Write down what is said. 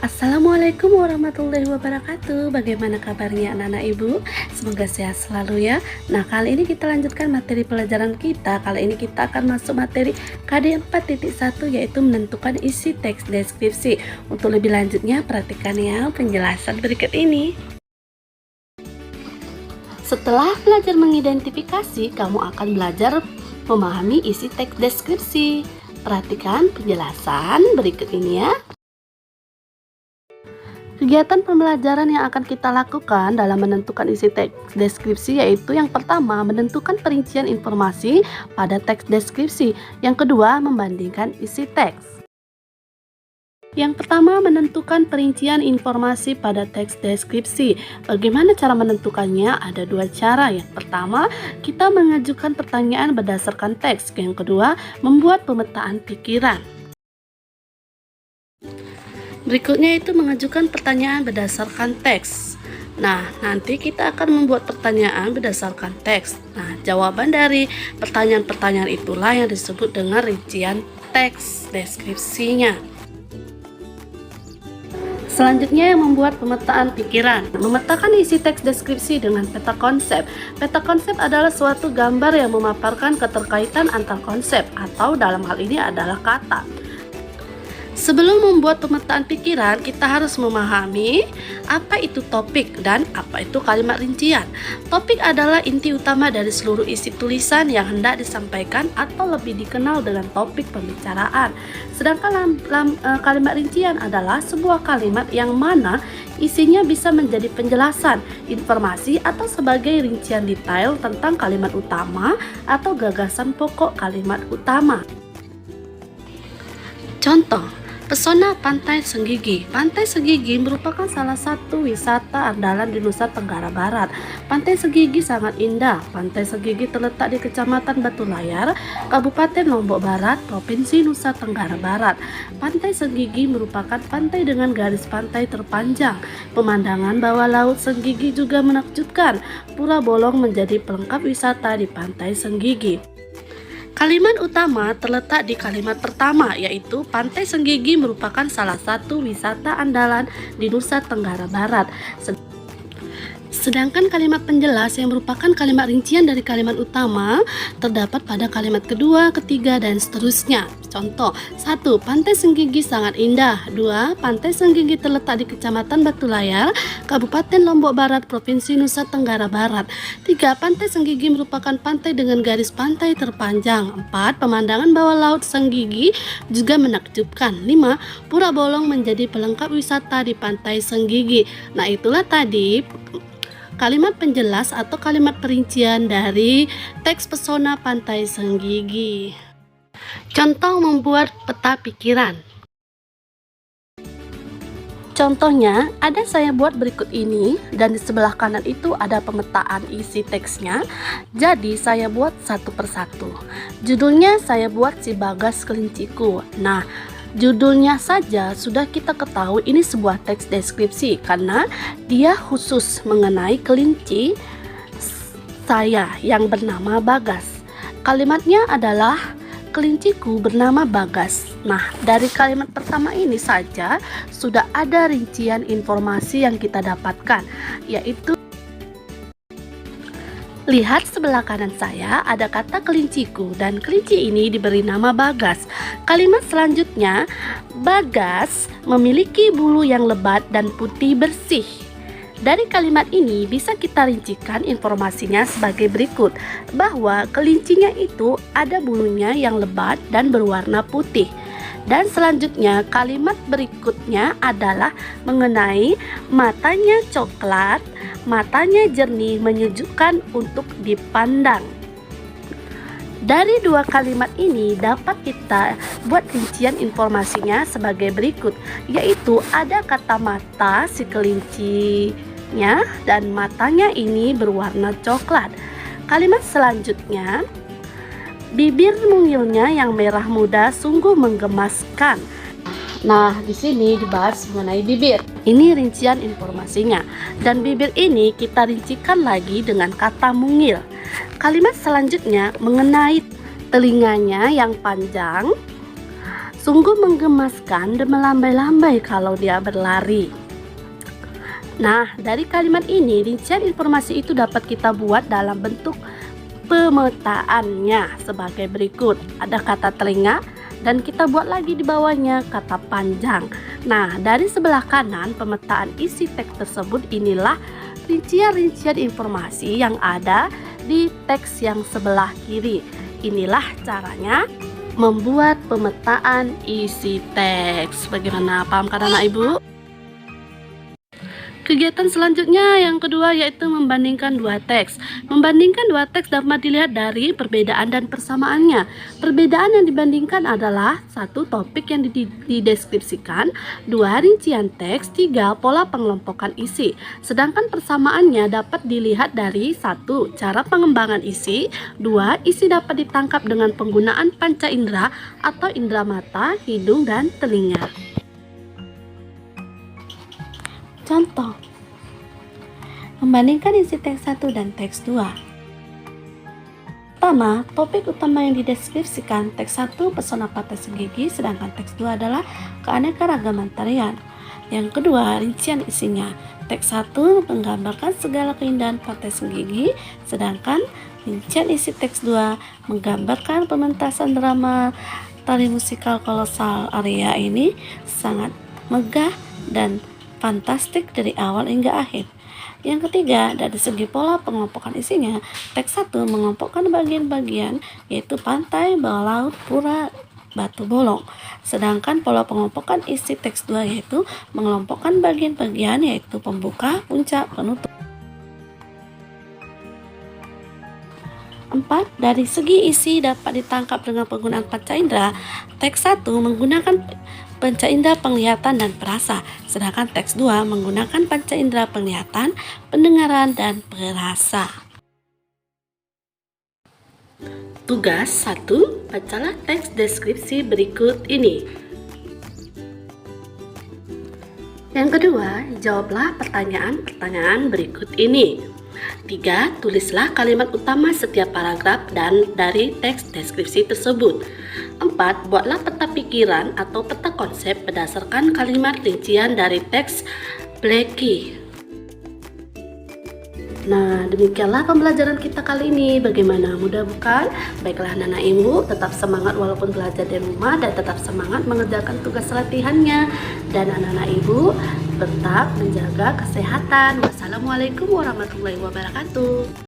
Assalamualaikum warahmatullahi wabarakatuh. Bagaimana kabarnya anak-anak ibu? Semoga sehat selalu ya. Nah, kali ini kita lanjutkan materi pelajaran kita. Kali ini kita akan masuk materi KD 4.1, yaitu menentukan isi teks deskripsi. Untuk lebih lanjutnya perhatikan ya penjelasan berikut ini. Setelah belajar mengidentifikasi, kamu akan belajar memahami isi teks deskripsi. Perhatikan penjelasan berikut ini ya. Kegiatan pembelajaran yang akan kita lakukan dalam menentukan isi teks deskripsi yaitu yang pertama, menentukan perincian informasi pada teks deskripsi. Yang kedua, membandingkan isi teks. Yang pertama, menentukan perincian informasi pada teks deskripsi. Bagaimana cara menentukannya? Ada dua cara. Yang pertama, kita mengajukan pertanyaan berdasarkan teks. Yang kedua, membuat pemetaan pikiran. Berikutnya itu mengajukan pertanyaan berdasarkan teks. Nah, nanti kita akan membuat pertanyaan berdasarkan teks. Nah, jawaban dari pertanyaan-pertanyaan itulah yang disebut dengan rincian teks deskripsinya. Selanjutnya yang membuat pemetaan pikiran. Memetakan isi teks deskripsi dengan peta konsep. Peta konsep adalah suatu gambar yang memaparkan keterkaitan antar konsep atau dalam hal ini adalah kata. Sebelum membuat pemetaan pikiran, kita harus memahami apa itu topik dan apa itu kalimat rincian. Topik adalah inti utama dari seluruh isi tulisan yang hendak disampaikan atau lebih dikenal dengan topik pembicaraan. Sedangkan kalimat rincian adalah sebuah kalimat yang mana isinya bisa menjadi penjelasan, informasi, atau sebagai rincian detail tentang kalimat utama atau gagasan pokok kalimat utama. Contoh, pesona Pantai Senggigi. Pantai Senggigi merupakan salah satu wisata andalan di Nusa Tenggara Barat. Pantai Senggigi sangat indah. Pantai Senggigi terletak di Kecamatan Batu Layar, Kabupaten Lombok Barat, Provinsi Nusa Tenggara Barat. Pantai Senggigi merupakan pantai dengan garis pantai terpanjang. Pemandangan bawah laut Senggigi juga menakjubkan. Pura Bolong menjadi pelengkap wisata di Pantai Senggigi. Kalimat utama terletak di kalimat pertama, yaitu Pantai Senggigi merupakan salah satu wisata andalan di Nusa Tenggara Barat. Sedangkan kalimat penjelas yang merupakan kalimat rincian dari kalimat utama terdapat pada kalimat kedua, ketiga, dan seterusnya. Contoh, 1. Pantai Senggigi sangat indah. 2. Pantai Senggigi terletak di Kecamatan Batu Layar, Kabupaten Lombok Barat, Provinsi Nusa Tenggara Barat. 3. Pantai Senggigi merupakan pantai dengan garis pantai terpanjang. 4. Pemandangan bawah laut Senggigi juga menakjubkan. 5. Pura Bolong menjadi pelengkap wisata di Pantai Senggigi. Nah, itulah tadi kalimat penjelas atau kalimat perincian dari teks pesona Pantai Senggigi. Contoh membuat peta pikiran. Contohnya, ada saya buat berikut ini, dan di sebelah kanan itu ada pemetaan isi teksnya. Jadi saya buat satu persatu. Judulnya saya buat Si Bagas Kelinciku. Nah, judulnya saja sudah kita ketahui ini sebuah teks deskripsi karena dia khusus mengenai kelinci saya yang bernama Bagas. Kalimatnya adalah kelinciku bernama Bagas. Nah, dari kalimat pertama ini saja sudah ada rincian informasi yang kita dapatkan, yaitu lihat sebelah kanan saya ada kata kelinciku dan kelinci ini diberi nama Bagas. Kalimat selanjutnya, Bagas memiliki bulu yang lebat dan putih bersih. Dari kalimat ini bisa kita rincikan informasinya sebagai berikut, bahwa kelincinya itu ada bulunya yang lebat dan berwarna putih. Dan selanjutnya kalimat berikutnya adalah mengenai matanya coklat, matanya jernih, menyejukkan untuk dipandang. Dari dua kalimat ini dapat kita buat rincian informasinya sebagai berikut, yaitu ada kata mata si kelincinya dan matanya ini berwarna coklat. Kalimat selanjutnya, bibir mungilnya yang merah muda sungguh menggemaskan. Nah, di sini dibahas mengenai bibir. Ini rincian informasinya. Dan bibir ini kita rincikan lagi dengan kata mungil. Kalimat selanjutnya mengenai telinganya yang panjang Sungguh menggemaskan dan melambai-lambai kalau dia berlari. Nah, dari kalimat ini, rincian informasi itu dapat kita buat dalam bentuk pemetaannya sebagai berikut. Ada kata telinga, dan kita buat lagi di bawahnya kata panjang. Nah, dari sebelah kanan pemetaan isi teks tersebut, inilah rincian-rincian informasi yang ada di teks yang sebelah kiri. Inilah caranya membuat pemetaan isi teks. Bagaimana, paham kan anak ibu? Kegiatan selanjutnya yang kedua yaitu membandingkan dua teks. Membandingkan dua teks dapat dilihat dari perbedaan dan persamaannya. Perbedaan yang dibandingkan adalah satu, topik yang dideskripsikan, dua, rincian teks, tiga, pola pengelompokan isi. Sedangkan persamaannya dapat dilihat dari satu, cara pengembangan isi, dua, isi dapat ditangkap dengan penggunaan panca indera atau indera mata, hidung, dan telinga. Contoh, membandingkan isi teks 1 dan teks 2. Pertama, topik utama yang dideskripsikan teks 1 pesona Pantai Senggigi, sedangkan teks 2 adalah keanekaragaman tarian. Yang kedua, rincian isinya. Teks 1 menggambarkan segala keindahan Pantai Senggigi, sedangkan rincian isi teks 2 menggambarkan pementasan drama tari musikal kolosal Arya ini sangat megah dan fantastik dari awal hingga akhir. Yang ketiga, dari segi pola pengelompokan isinya, teks 1 mengelompokkan bagian-bagian yaitu pantai, bawah laut, pura, batu bolong. Sedangkan pola pengelompokan isi teks 2 yaitu mengelompokkan bagian-bagian yaitu pembuka, puncak, penutup. 4. Dari segi isi dapat ditangkap dengan penggunaan panca indera. Teks 1 menggunakan panca indera penglihatan dan perasa, sedangkan teks 2 menggunakan panca indera penglihatan, pendengaran, dan perasa. Tugas 1. Bacalah teks deskripsi berikut ini. Yang kedua, jawablah pertanyaan-pertanyaan berikut ini. 3. Tulislah kalimat utama setiap paragraf dan dari teks deskripsi tersebut. 4. Buatlah peta pikiran atau peta konsep berdasarkan kalimat rincian dari teks Blackie. Nah, demikianlah pembelajaran kita kali ini. Bagaimana, mudah bukan? Baiklah anak-anak ibu, tetap semangat walaupun belajar di rumah dan tetap semangat mengerjakan tugas latihannya. Dan anak-anak ibu tetap menjaga kesehatan. Wassalamualaikum warahmatullahi wabarakatuh.